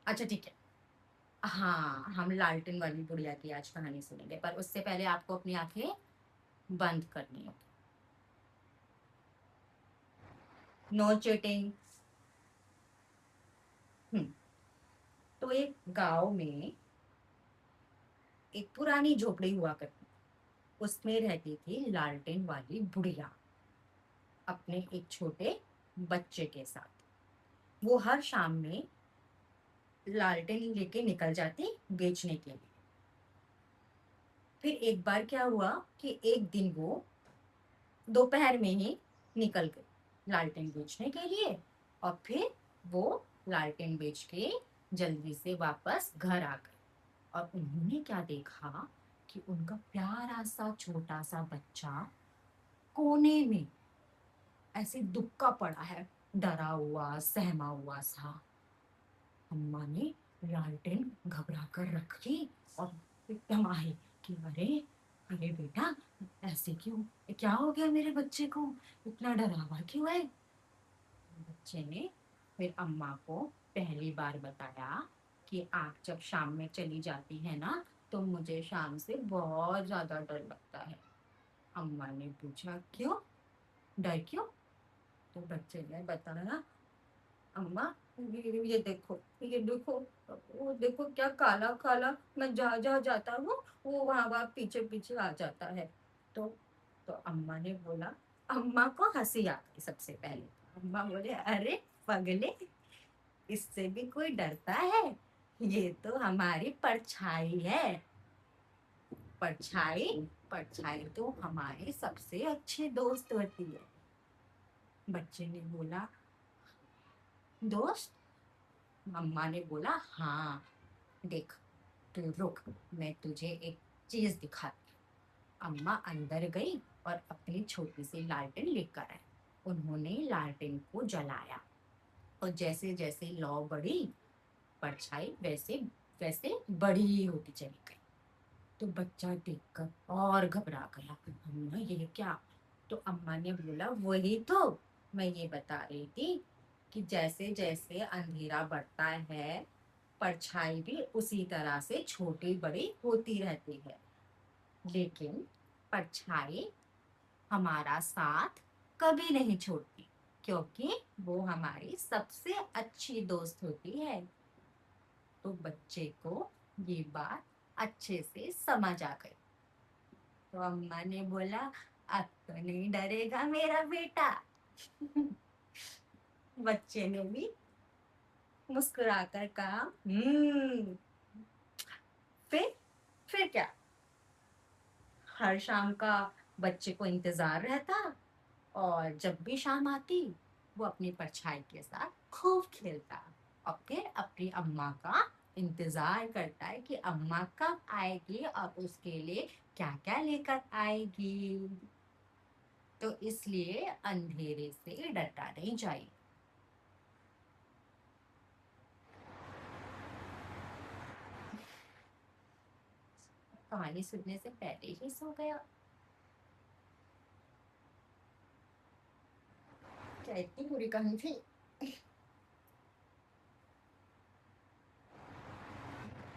अच्छा ठीक है। हाँ, हम लालटेन वाली बुढ़िया की आज कहानी सुनेंगे, पर उससे पहले आपको अपनी आंखें बंद करनी होगी। No cheating. हम्म। तो एक गांव में एक पुरानी झोपड़ी हुआ करती, उसमें रहती थी लालटेन वाली बुढ़िया अपने एक छोटे बच्चे के साथ। वो हर शाम में लालटेन लेके निकल जाती बेचने के लिए। फिर एक बार क्या हुआ कि एक दिन वो दोपहर में ही निकल गई लालटेन बेचने के लिए, और फिर वो लालटेन बेच के जल्दी से वापस घर आ गई। और उन्होंने क्या देखा कि उनका प्यारा सा छोटा सा बच्चा कोने में ऐसे दुबका पड़ा है, डरा हुआ सहमा हुआ सा। अम्मा ने लालटेन घबरा कर रख ली और एकदम आई कि अरे, अरे बेटा, ऐसे क्यों, क्या हो गया मेरे बच्चे को, इतना डरा हुआ क्यों है। बच्चे ने फिर अम्मा को पहली बार बताया कि आप जब शाम में चली जाती है ना, तो मुझे शाम से बहुत ज्यादा डर लगता है। अम्मा ने पूछा क्यों, डर क्यों। तो बच्चे ने बताया, अम्मा, ये देखो, वो देखो क्या काला काला, मैं जहाँ जहाँ जाता हूँ वो वहां वहां पीछे पीछे आ जाता है। तो तो अम्मा ने बोला, अम्मा को हंसी आ गई सबसे पहले। अम्मा बोले, अरे पगले, इससे भी कोई डरता है, ये तो हमारी परछाई है। परछाई, परछाई तो हमारे सबसे अच्छे दोस्त होती है। बच्चे ने बोला, दोस्त। अम्मा ने बोला, हाँ, देख, तू रुक, मैं तुझे एक चीज दिखाती हूँ। अम्मा अंदर गई और अपनी छोटी सी लालटेन लेकर आई। उन्होंने लालटेन को जलाया, और जैसे जैसे लौ बढ़ी, परछाई वैसे वैसे बड़ी ही होती चली गई। तो बच्चा देखकर और घबरा गया, अम्मा ये क्या। तो अम्मा ने बोला, वही तो मैं ये बता रही थी कि जैसे जैसे अंधेरा बढ़ता है, परछाई भी उसी तरह से छोटी बड़ी होती रहती है। लेकिन परछाई हमारा साथ कभी नहीं छोड़ती, क्योंकि वो हमारी सबसे अच्छी दोस्त होती है। तो बच्चे को ये बात अच्छे से समझ आ गई। तो अम्मा ने बोला, अब तो नहीं डरेगा मेरा बेटा। बच्चे ने भी मुस्कुराकर कहा, फिर फिर क्या, हर शाम का बच्चे को इंतजार रहता, और जब भी शाम आती, वो अपनी परछाई के साथ खूब खेलता, और फिर अपनी अम्मा का इंतजार करता है कि अम्मा कब आएगी और उसके लिए क्या क्या लेकर आएगी। तो इसलिए अंधेरे से डरना नहीं चाहिए। कहानी सुनने से पहले ही सो गया, क्या इतनी बुरी कहानी थी।